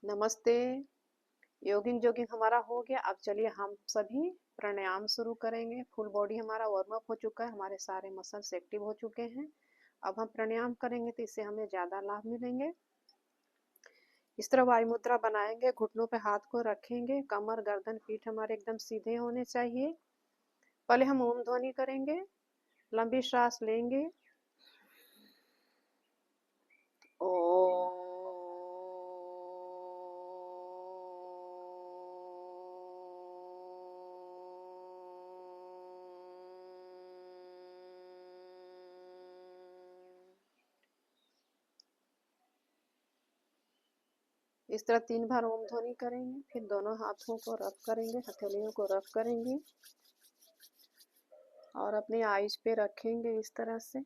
नमस्ते। Jogging jogging हमारा हो गया। अब चलिए हम सभी प्राणायाम शुरू करेंगे। फुल बॉडी हमारा वार्म अप हो चुका है, हमारे सारे मसल्स एक्टिव हो चुके हैं। अब हम प्राणायाम करेंगे तो इससे हमें ज़्यादा लाभ मिलेंगे। इस तरह वायु मुद्रा बनाएंगे, घुटनों पे हाथ को रखेंगे, कमर गर्दन पीठ हमारे एकदम सीधे होने चाहिए। पहले हम ओम ध्वनि करेंगे, लंबी सांस लेंगे। ओ इस तरह 3 बार ओम ध्वनि करेंगे। फिर दोनों हाथों को रब करेंगे, हथेलियों को रब करेंगे और अपने आईज पे रखेंगे इस तरह से।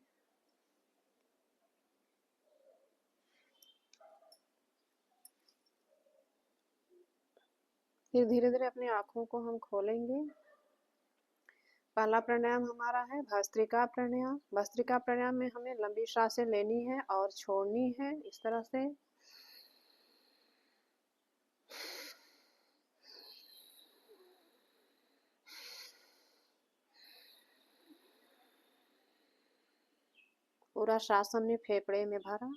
फिर धीरे धीरे अपनी आंखों को हम खोलेंगे। पहला प्राणायाम हमारा है भस्त्रिका प्राणायाम। भस्त्रिका प्राणायाम में हमें लंबी सांसें लेनी है और छोड़नी है इस तरह से। पूरा सांस हमने फेफड़े में भरा।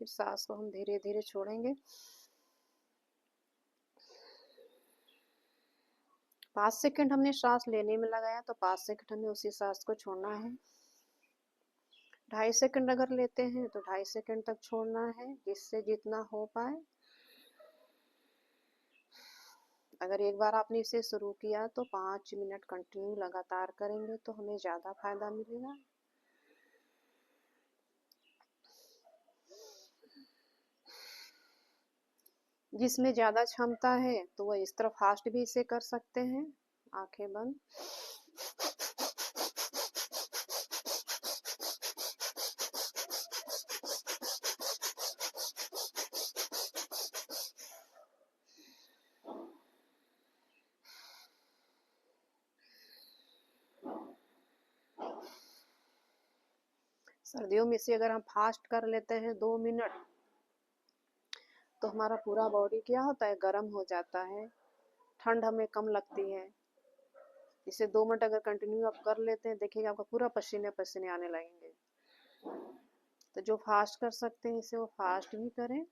फिर सांस को हम धीरे धीरे छोड़ेंगे। 5 सेकंड हमने सांस लेने में लगाया तो 5 सेकंड हमें उसी सांस को छोड़ना है। 2.5 सेकंड अगर लेते हैं तो 2.5 सेकंड तक छोड़ना है, जिससे जितना हो पाए। अगर एक बार आपने इसे शुरू किया तो 5 मिनट कंटिन्यू लगातार करेंगे तो हमें ज़्यादा फायदा मिलेगा। जिसमें ज़्यादा क्षमता है तो वह इस तरह फास्ट भी इसे कर सकते हैं, आंखें बंद। सर्दियों में इसे अगर हम फास्ट कर लेते हैं 2 मिनट तो हमारा पूरा बॉडी क्या होता है, गर्म हो जाता है, ठंड हमें कम लगती है। इसे 2 मिनट अगर कंटिन्यू आप कर लेते हैं, देखिएगा आपका पूरा पसीने पसीने आने लगेंगे। तो जो फास्ट कर सकते हैं इसे वो फास्ट भी करें।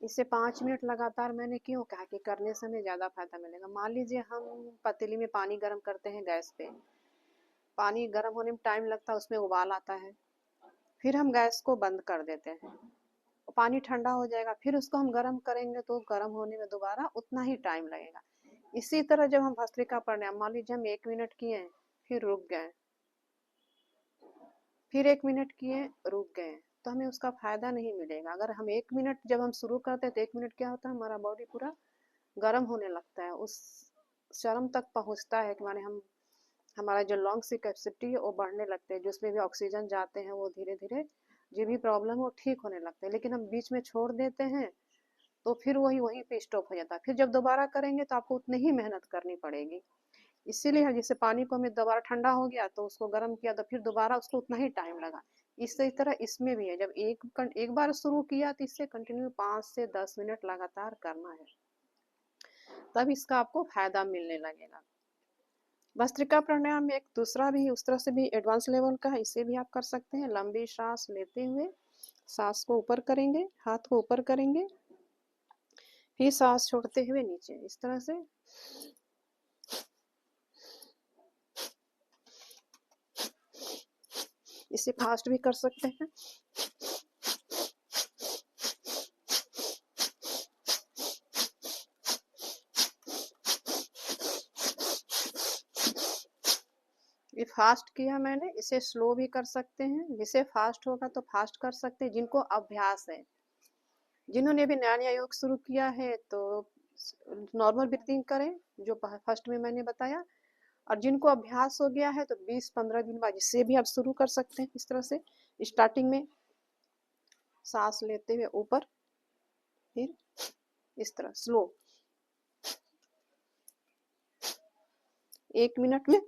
इसे 5 मिनट लगातार मैंने क्यों कहा कि करने से हमें ज़्यादा फायदा मिलेगा। मान लीजिए हम पतीली में पानी गर्म करते हैं गैस पे, पानी गर्म होने में टाइम लगता है, उसमें उबाल आता है। फिर हम गैस को बंद कर देते हैं, पानी ठंडा हो जाएगा, फिर उसको हम गर्म करेंगे तो गर्म होने में दोबारा उतना ही टाइम लगेगा। इसी तरह जब हम भस्त्रिका प्राणायाम, मान लीजिए हम 1 मिनट किए, फिर रुक गए, फिर 1 मिनट किए, रुक गए, तो हमें उसका फायदा नहीं मिलेगा। अगर हम 1 मिनट जब हम शुरू करते हैं तो 1 मिनट क्या होता है, हमारा बॉडी पूरा गर्म होने लगता है, उस चरम तक पहुंचता है कि माने हम हमारा जो लंग्स की कैपेसिटी है वो बढ़ने लगते हैं, जिसमें भी ऑक्सीजन जाते हैं वो धीरे धीरे जो भी प्रॉब्लम हो ठीक होने लगते हैं। लेकिन हम बीच में छोड़ देते हैं तो फिर वही वहीं पे स्टॉप हो जाता है। फिर जब दोबारा करेंगे तो आपको उतनी ही मेहनत करनी पड़ेगी। इसीलिए जैसे पानी को हमें दोबारा ठंडा हो गया तो उसको गर्म किया तो फिर दोबारा उसको उतना ही टाइम लगा। इसी तरह इसमें भी है, जब एक बार शुरू किया तो इससे कंटिन्यू 5 से 10 मिनट लगातार करना है, तब इसका आपको फायदा मिलने लगेगा। भस्त्रिका प्राणायाम में एक दूसरा भी उस तरह से भी एडवांस लेवल का है, इसे भी आप कर सकते हैं। लंबी सांस लेते हुए सांस को ऊपर करेंगे, हाथ को ऊपर करेंगे, फिर सांस छोड़ते हुए नीचे इस तरह से। इसे फास्ट भी कर सकते हैं। ये फास्ट किया मैंने, इसे स्लो भी कर सकते हैं। जिसे फास्ट होगा तो फास्ट कर सकते हैं। जिनको अभ्यास है, जिन्होंने भी नया नया योग शुरू किया है तो नॉर्मल ब्रीथिंग करें जो फर्स्ट में मैंने बताया। और जिनको अभ्यास हो गया है तो 20-15 दिन बाद इससे भी आप शुरू कर सकते हैं। इस तरह से स्टार्टिंग में सांस लेते हुए ऊपर, फिर इस तरह स्लो, 1 मिनट में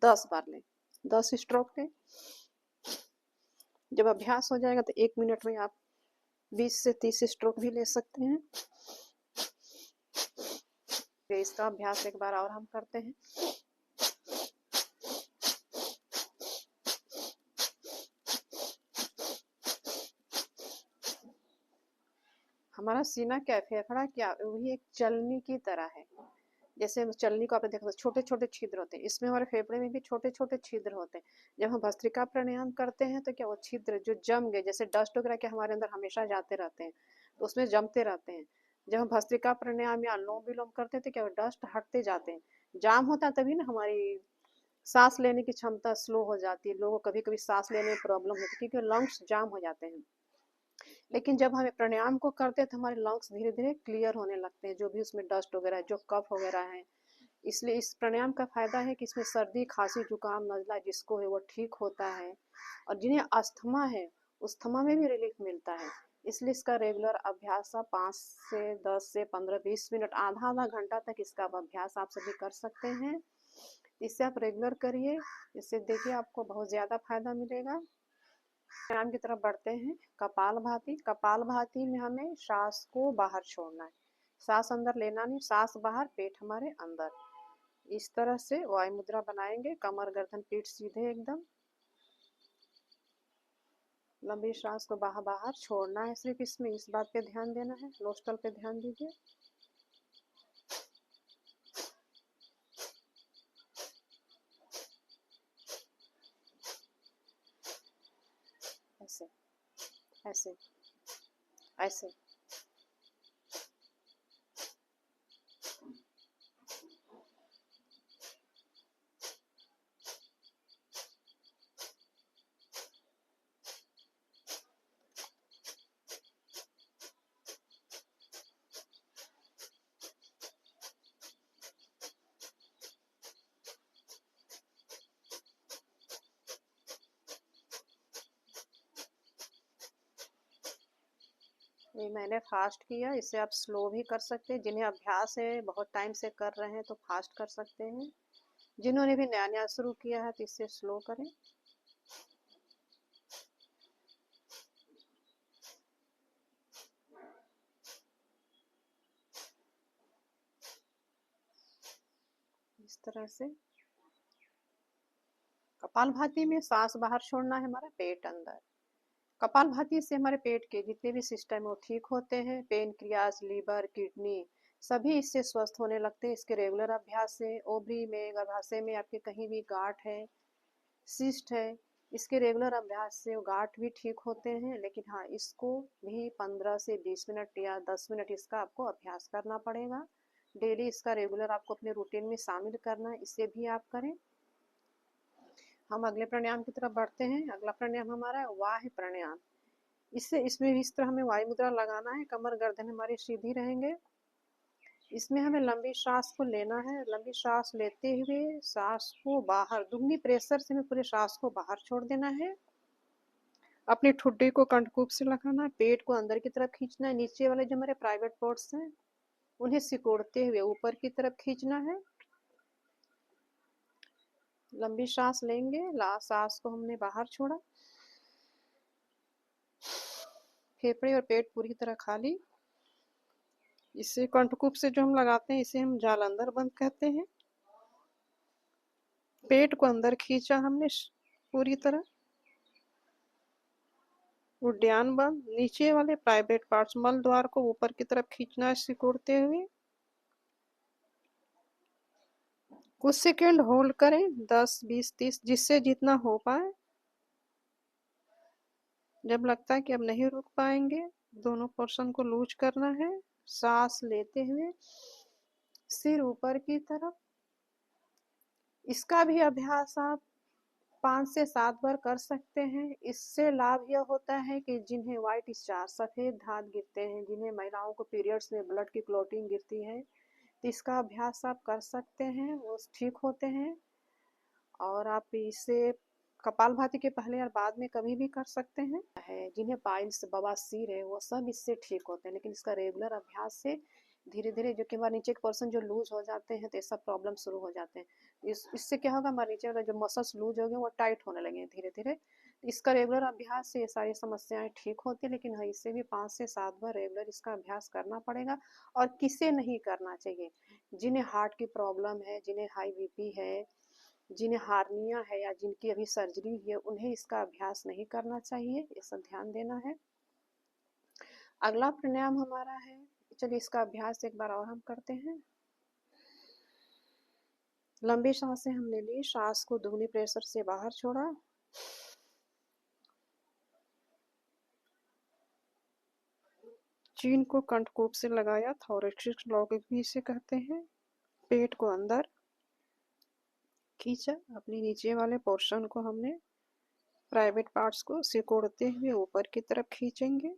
10 बार लें, 10 स्ट्रोक लें। जब अभ्यास हो जाएगा तो 1 मिनट में आप 20 से 30 स्ट्रोक भी ले सकते हैं। फिर इसका अभ्यास एक बार और हम करते हैं। हमारा सीना क्या है, फेफड़ा क्या, वही एक चलनी की तरह है। जैसे चलनी को आपने देखा छोटे छोटे छिद्र होते हैं, इसमें हमारे फेफड़े में भी छोटे छोटे छिद्र होते हैं। जब हम भस्त्रिका प्राणायाम करते हैं तो क्या वो छिद्र जो जम गए, जैसे डस्ट वगैरह के हमारे अंदर हमेशा जाते रहते हैं तो उसमें जमते रहते हैं। जब हम भस्त्रिका प्राणायाम या अनुलोम विलोम करते हैं तो क्या डस्ट हटते जाते हैं। जाम होता है तभी ना हमारी सांस लेने की क्षमता स्लो हो जाती है, लोगों को कभी कभी सांस लेने में प्रॉब्लम होती है क्योंकि लंग्स जाम हो जाते हैं। लेकिन जब हम प्राणायाम को करते हैं तो हमारे लंग्स धीरे धीरे क्लियर होने लगते हैं, जो भी उसमें डस्ट वगैरह है, जो कफ वगैरह है। इसलिए इस प्राणायाम का फायदा है कि इसमें सर्दी खांसी जुकाम नजला जिसको है वो ठीक होता है, और जिन्हें अस्थमा है अस्थमा में भी रिलीफ मिलता है। इसलिए इसका रेगुलर अभ्यास आप 5 से 10 से 15-20 मिनट आधा आधा घंटा तक इसका अभ्यास आप सभी कर सकते हैं। इससे आप रेगुलर करिए, इससे देखिए आपको बहुत ज़्यादा फायदा मिलेगा। प्राणायाम की तरफ बढ़ते हैं। कपालभाति। कपालभाति में हमें सांस को बाहर छोड़ना है, सांस अंदर लेना नहीं, सांस बाहर, पेट हमारे अंदर। इस तरह से वायु मुद्रा बनाएंगे, कमर गर्दन पीठ सीधे एकदम। लंबी सांस को बाहर बाहर छोड़ना है, सिर्फ इसमें इस बात पे ध्यान देना है, नोस्टल पे ध्यान दीजिए। ऐसे ऐसे ऐसे। ये मैंने फास्ट किया, इसे आप स्लो भी कर सकते हैं। जिन्हें अभ्यास है, बहुत टाइम से कर रहे हैं तो फास्ट कर सकते हैं। जिन्होंने भी नया नया शुरू किया है तो इसे स्लो करें। इस तरह से कपालभाति में सांस बाहर छोड़ना है, हमारा पेट अंदर। कपालभाति से हमारे पेट के जितने भी सिस्टम है वो ठीक होते हैं। पेनक्रियास, लीवर, किडनी सभी इससे स्वस्थ होने लगते हैं इसके रेगुलर अभ्यास से। ओवरी में, गर्भाशय में आपके कहीं भी गांठ है, सिस्ट है, इसके रेगुलर अभ्यास से वो गांठ भी ठीक होते हैं। लेकिन हाँ, इसको भी 15 से 20 मिनट या 10 मिनट इसका आपको अभ्यास करना पड़ेगा। डेली इसका रेगुलर आपको अपने रूटीन में शामिल करना है, इसे भी आप करें। हम अगले प्राणायाम की तरफ बढ़ते हैं। अगला प्राणायाम हमारा है वाह प्राणायाम। इसमें भी इस तरह हमें वायु मुद्रा लगाना है, कमर गर्दन हमारी सीधी रहेंगे। इसमें हमें लंबी सांस को लेना है, लंबी सांस लेते हुए सांस को बाहर, दुगनी प्रेशर से हमें पूरे सांस को बाहर छोड़ देना है। अपनी ठुड्डी को कंठकूप से लगाना है, पेट को अंदर की तरफ खींचना है, नीचे वाले जो हमारे प्राइवेट पार्ट्स हैं उन्हें सिकोड़ते हुए ऊपर की तरफ खींचना है। लंबी सांस लेंगे, लास्ट सांस को हमने बाहर छोड़ा, फेफड़े और पेट पूरी तरह खाली। इसे कंठकूप से जो हम लगाते हैं इसे हम जालंधर बंद कहते हैं। पेट को अंदर खींचा हमने पूरी तरह, उद्यान बंद। नीचे वाले प्राइवेट पार्ट्स मल द्वार को ऊपर की तरफ खींचना है सिकुड़ते हुए। कुछ सेकेंड होल्ड करें, 10, 20, 30 जिससे जितना हो पाए। जब लगता है कि अब नहीं रुक पाएंगे, दोनों पोर्शन को लूज करना है। सांस लेते हुए सिर ऊपर की तरफ। इसका भी अभ्यास आप 5 से 7 बार कर सकते हैं। इससे लाभ यह होता है कि जिन्हें व्हाइट स्टार, सफेद धात गिरते हैं, जिन्हें महिलाओं को पीरियड्स में ब्लड की क्लॉटिंग गिरती है, तो इसका अभ्यास आप कर सकते हैं, वो ठीक होते हैं। और आप इसे कपालभाति के पहले और बाद में कभी भी कर सकते हैं। जिन्हें पाइल्स, बवासीर है, वो सब इससे ठीक होते हैं। लेकिन इसका रेगुलर अभ्यास से धीरे धीरे जो कि हमारे नीचे के पर्सन जो लूज हो जाते हैं तो ये सब प्रॉब्लम शुरू हो जाते हैं। इससे क्या होगा, हमारे नीचे वाला जो मसल्स लूज हो गए वो टाइट होने लगे धीरे धीरे। इसका रेगुलर अभ्यास से ये सारी समस्याएं ठीक होती है, लेकिन हाँ, इससे भी 5 से 7 बार रेगुलर इसका अभ्यास करना पड़ेगा। और किसे नहीं करना चाहिए? जिन्हें हार्ट की प्रॉब्लम है, जिन्हें हाई बीपी है, जिन्हें हार्निया है, या जिनकी अभी सर्जरी है, उन्हें इसका अभ्यास नहीं करना चाहिए। ये सब ध्यान देना है। अगला प्राणायाम हमारा है, चलिए इसका अभ्यास एक बार और हम करते हैं। लंबी सांसें हमने ली, सांस को दुगनी प्रेशर से बाहर छोड़ा, चीन को कंठकूप से लगाया, थोरैक्स ब्लॉकेज भी इसे कहते हैं। पेट को अंदर खींचा, अपने नीचे वाले पोर्शन को हमने प्राइवेट पार्ट्स को सिकोड़ते हुए ऊपर की तरफ खींचेंगे।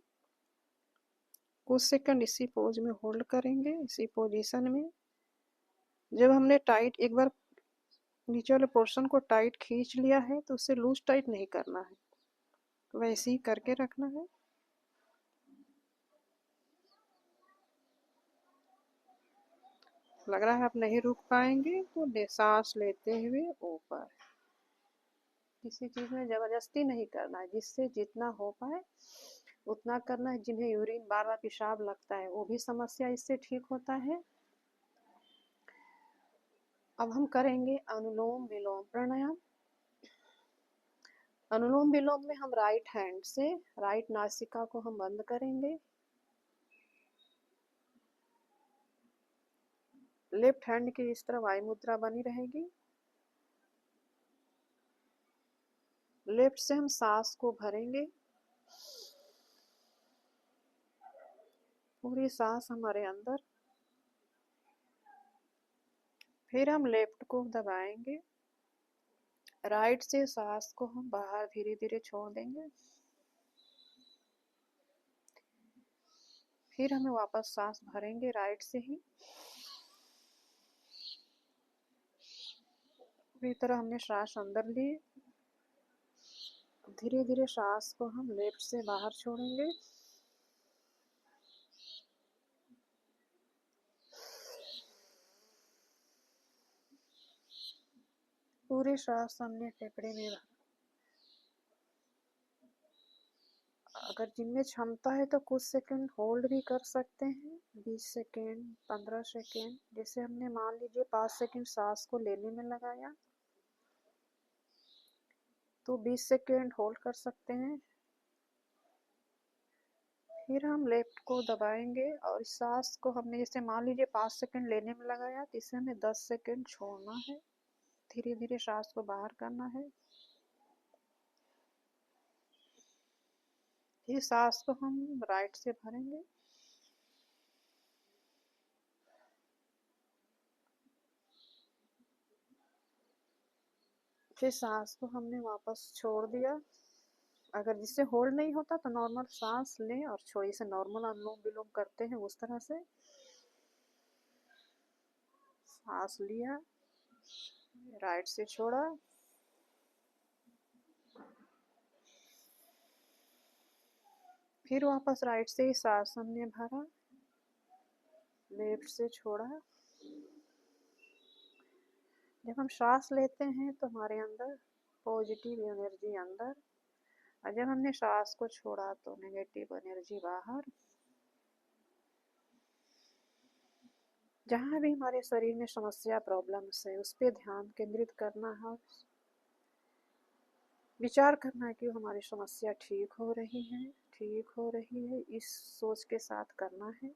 कुछ सेकंड इसी पोज में होल्ड करेंगे। इसी पोजीशन में जब हमने टाइट एक बार नीचे वाले पोर्शन को टाइट खींच लिया है तो उसे लूज टाइट नहीं करना है, वैसे ही करके रखना है। लग रहा है आप नहीं रुक पाएंगे तो सांस लेते हुए ऊपर। किसी चीज में जबरदस्ती नहीं करना है, जिससे जितना हो पाए उतना करना है। जिन्हें यूरिन बार बार पेशाब लगता है वो भी समस्या इससे ठीक होता है। अब हम करेंगे अनुलोम विलोम प्राणायाम। अनुलोम विलोम में हम राइट हैंड से राइट नासिका को हम बंद करेंगे, लेफ्ट हैंड की इस तरह वायु मुद्रा बनी रहेगी। लेफ्ट से हम सांस को भरेंगे, पूरी सांस हमारे अंदर। फिर हम लेफ्ट को दबाएंगे, राइट से सांस को हम बाहर धीरे धीरे छोड़ देंगे। फिर हमें वापस सांस भरेंगे राइट से ही। पूरी तरह हमने सांस अंदर ली, धीरे धीरे सांस को हम लेफ्ट से बाहर छोड़ेंगे। पूरे सांस हमने फेफड़े में भरा। अगर जिनमें क्षमता है तो कुछ सेकंड होल्ड भी कर सकते हैं, 20 सेकंड, 15 सेकंड। जैसे हमने मान लीजिए 5 सेकंड सांस को लेने में लगाया तो 20 सेकंड होल्ड कर सकते हैं। फिर हम लेफ्ट को दबाएंगे और इस सांस को हमने जैसे मान लीजिए 5 सेकंड लेने में लगाया तो इसे हमें 10 सेकंड छोड़ना है। धीरे धीरे सांस को बाहर करना है। फिर सांस को हम राइट से भरेंगे, फिर सांस को हमने वापस छोड़ दिया। अगर जिससे होल्ड नहीं होता तो नॉर्मल सांस लें और छोड़िए, से नॉर्मल अनुलोम विलोम करते हैं उस तरह से। सांस लिया, राइट से छोड़ा, फिर वापस राइट से ही सांस हमने भरा, लेफ्ट से छोड़ा। जब हम सांस लेते हैं तो हमारे अंदर पॉजिटिव एनर्जी अंदर, और जब हमने सांस को छोड़ा तो नेगेटिव एनर्जी बाहर। जहाँ भी हमारे शरीर में समस्या प्रॉब्लम्स है उस पर ध्यान केंद्रित करना है, विचार करना है कि हमारी समस्या ठीक हो रही है, ठीक हो रही है, इस सोच के साथ करना है।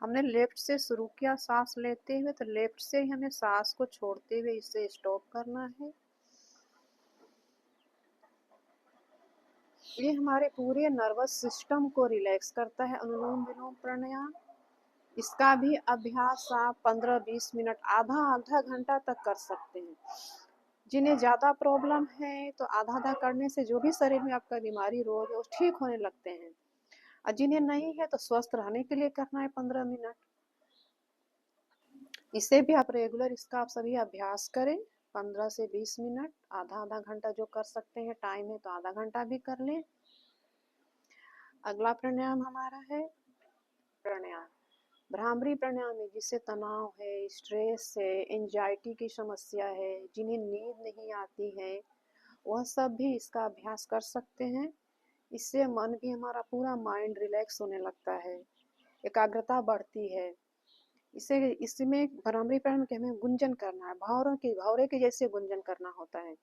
हमने लेफ्ट से शुरू किया सांस लेते हुए, तो लेफ्ट से ही हमें सांस को छोड़ते हुए इसे स्टॉप करना है। ये हमारे पूरे नर्वस सिस्टम को रिलैक्स करता है अनुलोम विलोम प्राणायाम। इसका भी अभ्यास आप 15-20 मिनट, आधा आधा घंटा तक कर सकते हैं। जिन्हें ज़्यादा प्रॉब्लम है तो आधा आधा करने से जो भी शरीर में आपका बीमारी रोग है वो ठीक होने लगते हैं, और जिन्हें नहीं है तो स्वस्थ रहने के लिए करना है 15 मिनट। इसे भी आप रेगुलर इसका आप सभी अभ्यास करें 15 से 20 मिनट, आधा आधा घंटा जो कर सकते हैं, टाइम है तो आधा घंटा भी कर लें। अगला प्राणायाम हमारा है प्राणायाम भ्रामरी प्राणायाम है, जिससे तनाव है, स्ट्रेस है, एंजाइटी की समस्या है, जिन्हें नींद नहीं आती है, वह सब भी इसका अभ्यास कर सकते हैं। इससे मन भी हमारा पूरा माइंड रिलैक्स होने लगता है, एकाग्रता बढ़ती है। इसे इसमें भ्रामरी प्राणायाम के हमें गुंजन करना है, भौरे के जैसे गुंजन करना होता है।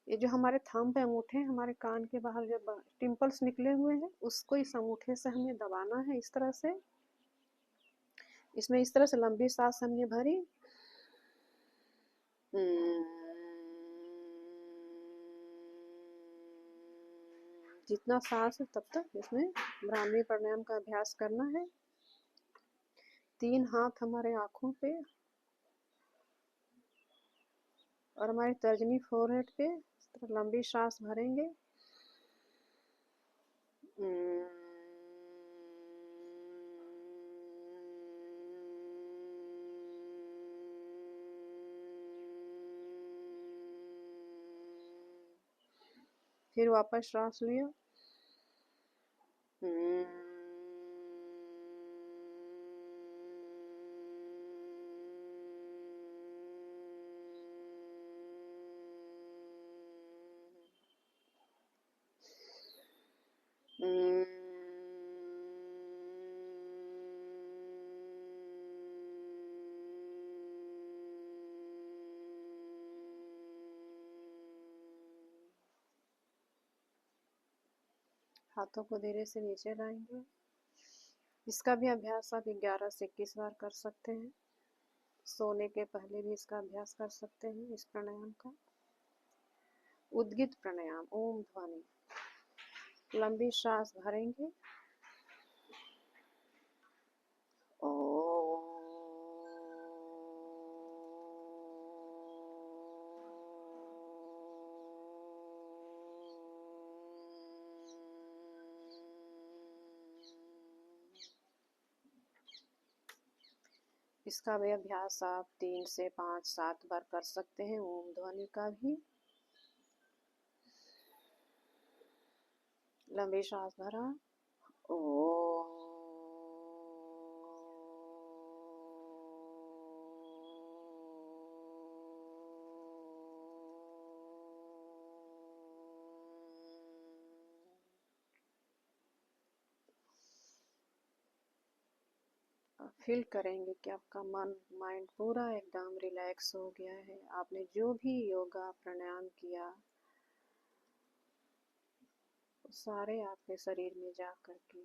ये जो हमारे थंब है, अंगूठे हमारे कान के बाहर जो टिम्पल्स निकले हुए हैं, उसको इस अंगूठे से हमें दबाना है इस तरह से। इसमें इस तरह से लंबी सांस हमने भरी, जितना सांस है तब तक इसमें भ्रामरी प्राणायाम का अभ्यास करना है। 3 हाथ हमारे आंखों पे और हमारी तर्जनी फोरहेड पे लंबी सांस भरेंगे। फिर वापस सांस लिया। हाथों को धीरे से नीचे लाएंगे। इसका भी अभ्यास आप 11 से 21 बार कर सकते हैं। सोने के पहले भी इसका अभ्यास कर सकते हैं इस प्राणायाम का। उद्गित प्राणायाम ओम ध्वनि, लंबी सांस भरेंगे। ओ इसका भी अभ्यास आप 3 से 5 7 बार कर सकते हैं, ओम ध्वनि का भी। लंबी सांस भरा, ओ फील करेंगे कि आपका मन माइंड पूरा एकदम रिलैक्स हो गया है। आपने जो भी योगा प्राणायाम किया सारे आपके शरीर में जा करके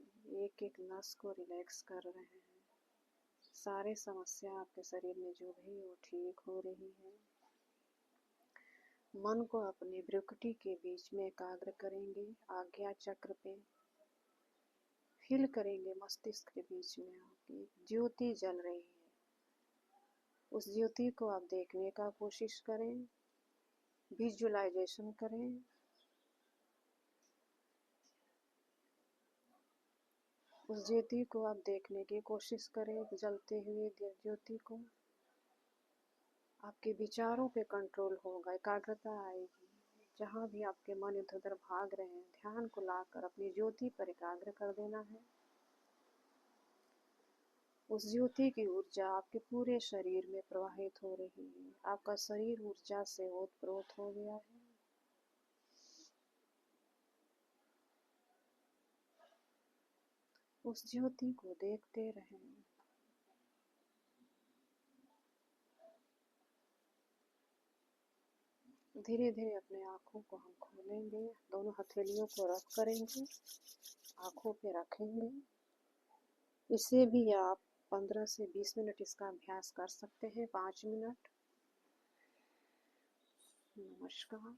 एक एक नस को रिलैक्स कर रहे हैं। सारे समस्या आपके शरीर में जो भी वो ठीक हो रही है। मन को अपने भ्रुकुटी के बीच में एकाग्र करेंगे, आज्ञा चक्र पे। फील करेंगे मस्तिष्क के बीच में आपकी ज्योति जल रही है। उस ज्योति को आप देखने का कोशिश करें, विजुअलाइजेशन करें। उस ज्योति को आप देखने की कोशिश करें, जलते हुए ज्योति को। आपके विचारों पे कंट्रोल होगा, एकाग्रता आएगी। जहाँ भी आपके मन इधर उधर भाग रहे हैं, ध्यान को लाकर अपनी ज्योति पर एकाग्र कर देना है। उस ज्योति की ऊर्जा आपके पूरे शरीर में प्रवाहित हो रही है। आपका शरीर ऊर्जा से ओतप्रोत हो गया है। उस ज्योति को देखते रहें। धीरे धीरे अपने आँखों को हम खोलेंगे, दोनों हथेलियों को रख करेंगे, आँखों पे रखेंगे। इसे भी आप 15 से 20 मिनट इसका अभ्यास कर सकते हैं, 5 मिनट। नमस्कार।